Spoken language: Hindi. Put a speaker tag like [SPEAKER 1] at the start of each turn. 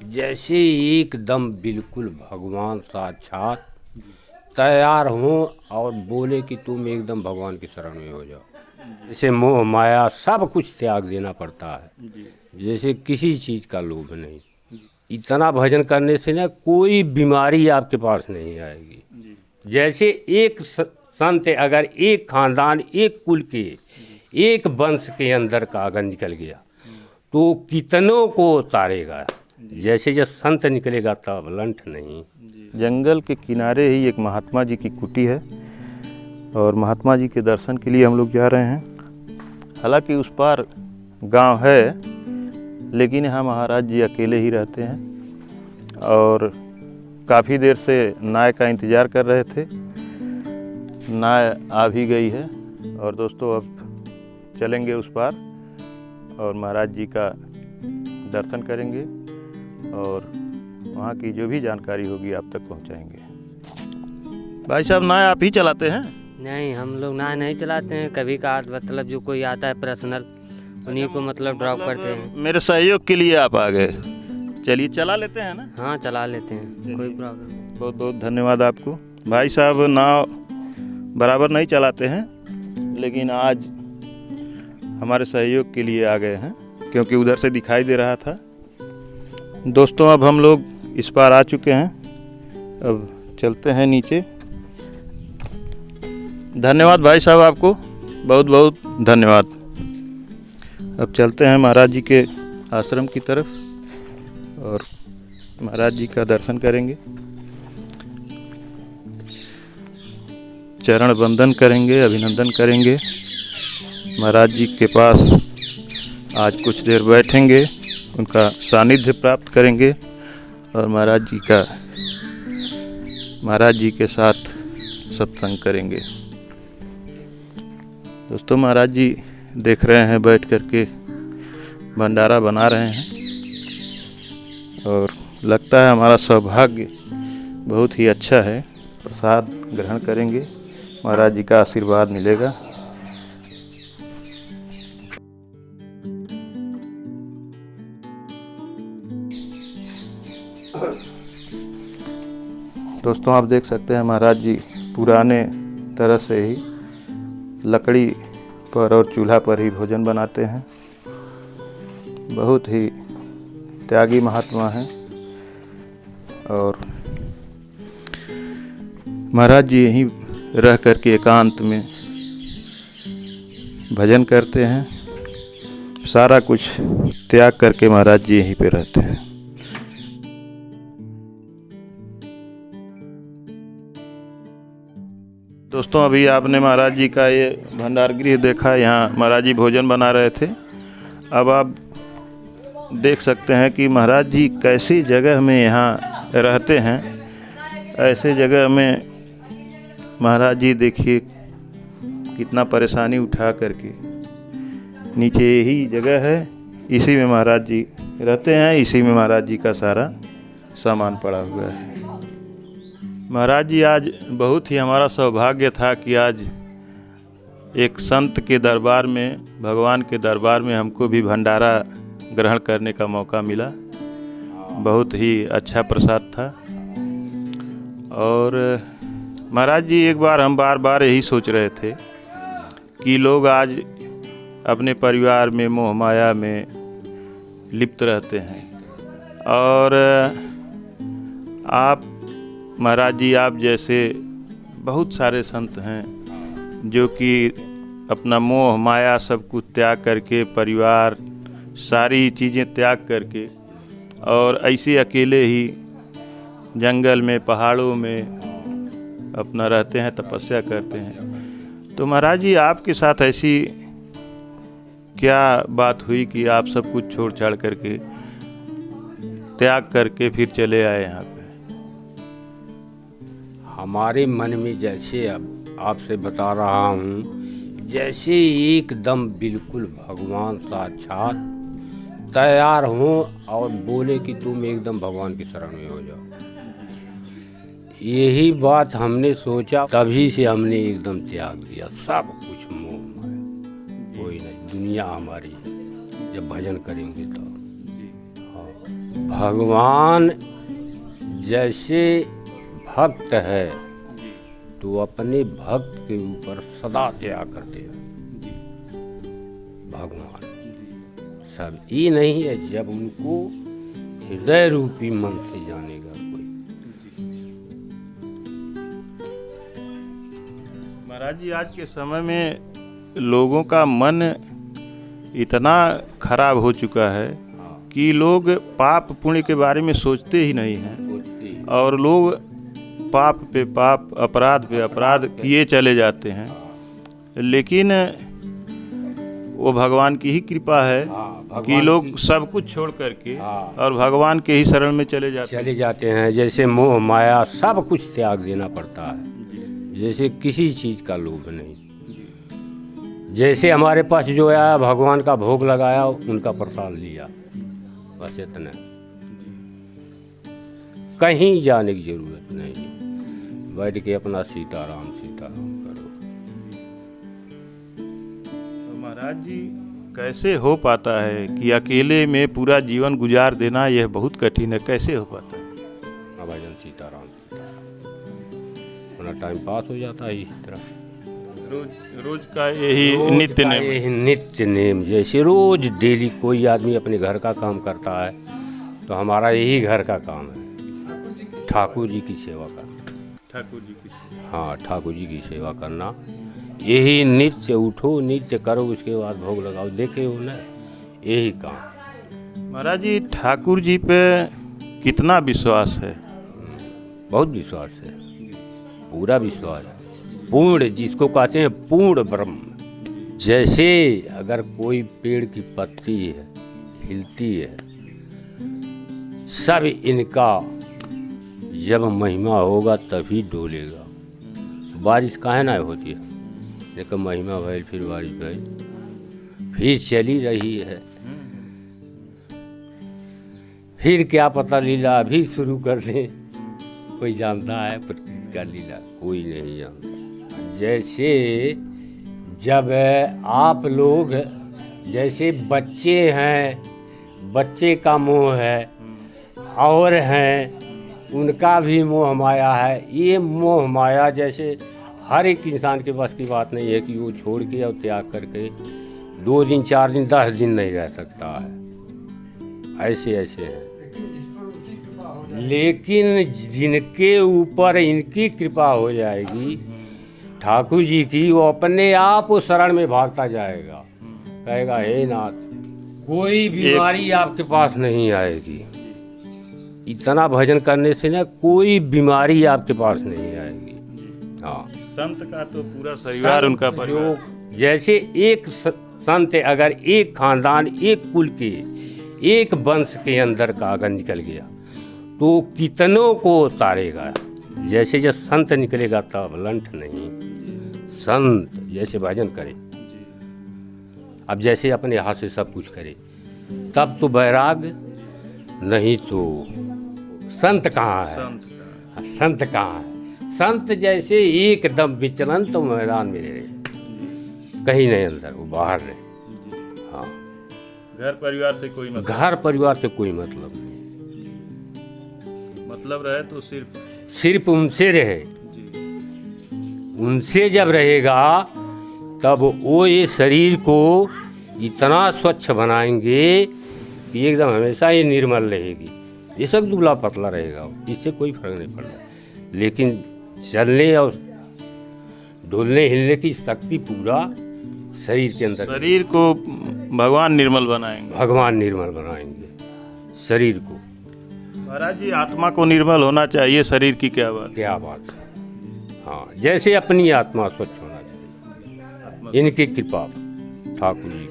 [SPEAKER 1] जैसे एकदम बिल्कुल भगवान साक्षात तैयार हों और बोले कि तुम एकदम भगवान की शरण में हो जाओ। जैसे मोह माया सब कुछ त्याग देना पड़ता है, जैसे किसी चीज़ का लोभ नहीं। इतना भजन करने से ना कोई बीमारी आपके पास नहीं आएगी। जैसे एक संत अगर एक खानदान एक कुल के एक वंश के अंदर का अगर निकल गया तो कितनों को उतारेगा। जैसे जब संत निकलेगा तब लंठ नहीं।
[SPEAKER 2] जंगल के किनारे ही एक महात्मा जी की कुटी है और महात्मा जी के दर्शन के लिए हम लोग जा रहे हैं। हालांकि उस पार गांव है, लेकिन यहाँ महाराज जी अकेले ही रहते हैं और काफ़ी देर से नाव का इंतज़ार कर रहे थे। नाव आ भी गई है और दोस्तों अब चलेंगे उस पार और महाराज जी का दर्शन करेंगे और वहाँ की जो भी जानकारी होगी आप तक पहुँचाएंगे। भाई साहब, नाव आप ही चलाते हैं?
[SPEAKER 3] नहीं, हम लोग ना नहीं चलाते हैं। कभी का मतलब जो कोई आता है पर्सनल उन्हीं को मतलब ड्रॉप करते हैं।
[SPEAKER 2] मेरे सहयोग के लिए आप आ गए। चलिए चला लेते हैं ना?
[SPEAKER 3] हाँ, चला लेते हैं, कोई प्रॉब्लम नहीं।
[SPEAKER 2] बहुत बहुत धन्यवाद आपको। भाई साहब नाव बराबर नहीं चलाते हैं, लेकिन आज हमारे सहयोग के लिए आ गए हैं क्योंकि उधर से दिखाई दे रहा था। दोस्तों अब हम लोग इस पार आ चुके हैं, अब चलते हैं नीचे। धन्यवाद भाई साहब, आपको बहुत बहुत धन्यवाद। अब चलते हैं महाराज जी के आश्रम की तरफ और महाराज जी का दर्शन करेंगे, चरण वंदन करेंगे, अभिनंदन करेंगे। महाराज जी के पास आज कुछ देर बैठेंगे, उनका सानिध्य प्राप्त करेंगे और महाराज जी के साथ सत्संग करेंगे। दोस्तों महाराज जी देख रहे हैं बैठ करके भंडारा बना रहे हैं और लगता है हमारा सौभाग्य बहुत ही अच्छा है। प्रसाद ग्रहण करेंगे, महाराज जी का आशीर्वाद मिलेगा। दोस्तों आप देख सकते हैं महाराज जी पुराने तरह से ही लकड़ी पर और चूल्हा पर ही भोजन बनाते हैं। बहुत ही त्यागी महात्मा हैं और महाराज जी यहीं रह कर के एकांत में भजन करते हैं। सारा कुछ त्याग करके महाराज जी यहीं पे रहते हैं। दोस्तों अभी आपने महाराज जी का ये भंडार गृह देखा, यहाँ महाराज जी भोजन बना रहे थे। अब आप देख सकते हैं कि महाराज जी कैसी जगह में यहाँ रहते हैं। ऐसे जगह में महाराज जी देखिए कितना परेशानी उठा करके, नीचे यही जगह है, इसी में महाराज जी रहते हैं, इसी में महाराज जी का सारा सामान पड़ा हुआ है। महाराज जी आज बहुत ही हमारा सौभाग्य था कि आज एक संत के दरबार में, भगवान के दरबार में हमको भी भंडारा ग्रहण करने का मौका मिला। बहुत ही अच्छा प्रसाद था और महाराज जी एक बार हम बार यही सोच रहे थे कि लोग आज अपने परिवार में मोह माया में लिप्त रहते हैं और आप महाराज जी आप जैसे बहुत सारे संत हैं जो कि अपना मोह माया सब कुछ त्याग करके, परिवार सारी चीज़ें त्याग करके और ऐसे अकेले ही जंगल में पहाड़ों में अपना रहते हैं, तपस्या करते हैं। तो महाराज जी आपके साथ ऐसी क्या बात हुई कि आप सब कुछ छोड़ छाड़ करके, त्याग करके फिर चले आए यहाँ पे?
[SPEAKER 1] हमारे मन में जैसे अब आपसे बता रहा हूँ, जैसे एकदम बिल्कुल भगवान साक्षात तैयार हों और बोले कि तुम एकदम भगवान की शरण में हो जाओ। यही बात हमने सोचा, तभी से हमने एकदम त्याग दिया सब कुछ मोह माया। कोई नहीं, दुनिया हमारी है जब भजन करेंगे तो। हाँ। भगवान जैसे भक्त है तो अपने भक्त के ऊपर सदा दया करते हैं भगवान। सब ये नहीं है, जब उनको हृदय रूपी मन से जानेगा कोई।
[SPEAKER 2] महाराज जी, आज के समय में लोगों का मन इतना खराब हो चुका है कि लोग पाप पुण्य के बारे में सोचते ही नहीं हैं और लोग पाप पे पाप, अपराध पे अपराध किए चले जाते हैं। लेकिन वो भगवान की ही कृपा है कि लोग सब कुछ छोड़ करके और भगवान के ही शरण में चले जाते
[SPEAKER 1] हैं। जैसे मोह माया सब कुछ त्याग देना पड़ता है, जैसे किसी चीज़ का लोभ नहीं। जैसे हमारे पास जो आया भगवान का भोग लगाया, उनका प्रसाद लिया, बस इतना। कहीं जाने की जरूरत नहीं, बैठ के अपना सीताराम सीताराम करो।
[SPEAKER 2] तो महाराज जी, कैसे हो पाता है कि अकेले में पूरा जीवन गुजार देना यह बहुत कठिन है, कैसे हो पाता है?
[SPEAKER 1] भजन सीताराम सीताराम, अपना टाइम पास हो जाता है इसी तरह।
[SPEAKER 2] रोज का यही नित्य नेम,
[SPEAKER 1] यही नित्य नेम। जैसे रोज डेली कोई आदमी अपने घर का काम करता है, तो हमारा यही घर का काम है ठाकुर जी की सेवा करना।
[SPEAKER 2] ठाकुर जी की,
[SPEAKER 1] हाँ, ठाकुर जी की सेवा करना, यही नित्य। उठो नित्य करो, उसके बाद भोग लगाओ, देखे हो ना, यही काम।
[SPEAKER 2] महाराज जी, ठाकुर जी पे कितना विश्वास है?
[SPEAKER 1] बहुत विश्वास है, पूरा विश्वास है। पूर्ण, जिसको कहते हैं पूर्ण ब्रह्म। जैसे अगर कोई पेड़ की पत्ती है हिलती है, सब इनका जब महिमा होगा तभी डोलेगा। बारिश काहे ना होती है, लेकिन महिमा भइल, फिर बारिश भइल, फिर चली रही है। फिर क्या पता लीला अभी शुरू कर दें, कोई जानता है प्रकृति का लीला? कोई नहीं जानता। जैसे जब आप लोग, जैसे बच्चे हैं, बच्चे का मोह है और हैं, उनका भी मोह माया है। ये मोह माया जैसे हर एक इंसान के पास की बात नहीं है कि वो छोड़ के और त्याग करके 2 दिन 4 दिन 10 दिन नहीं रह सकता है। ऐसे ऐसे हैं, लेकिन जिनके ऊपर इनकी कृपा हो जाएगी ठाकुर जी की, वो अपने आप वो शरण में भागता जाएगा, कहेगा हे नाथ, कोई बीमारी आपके पास नहीं आएगी। इतना भजन करने से ना कोई बीमारी आपके पास नहीं आएगी। हाँ,
[SPEAKER 2] संत का तो पूरा परिवार, उनका परिवार।
[SPEAKER 1] जैसे एक संत अगर एक खानदान, एक कुल के, एक वंश के अंदर का अगर निकल गया तो कितनों को उतारेगा। जैसे जब संत निकलेगा तब लंठ नहीं, संत जैसे भजन करे, अब जैसे अपने हाथ से सब कुछ करे, तब तो बैराग, नहीं तो संत कहाँ है? संत कहाँ है? संत जैसे एकदम विचलन तो मैदान में रहे, कहीं नहीं अंदर, वो बाहर रहे। हाँ,
[SPEAKER 2] घर परिवार से कोई मतलब,
[SPEAKER 1] घर परिवार से कोई मतलब नहीं,
[SPEAKER 2] मतलब रहे तो
[SPEAKER 1] सिर्फ उनसे रहे। उनसे जब रहेगा तब वो ये शरीर को इतना स्वच्छ बनाएंगे कि एकदम हमेशा ये निर्मल रहेगी। ये सब दुबला पतला रहेगा, इससे कोई फर्क नहीं पड़ता। लेकिन चलने और डोलने हिलने की शक्ति पूरा शरीर के अंदर,
[SPEAKER 2] शरीर को भगवान निर्मल बनाएंगे,
[SPEAKER 1] भगवान निर्मल बनाएंगे शरीर को।
[SPEAKER 2] महाराज जी, आत्मा को निर्मल होना चाहिए, शरीर की क्या बात?
[SPEAKER 1] क्या बात है। हाँ, जैसे अपनी आत्मा स्वच्छ होना चाहिए, इनकी कृपा ठाकुर जी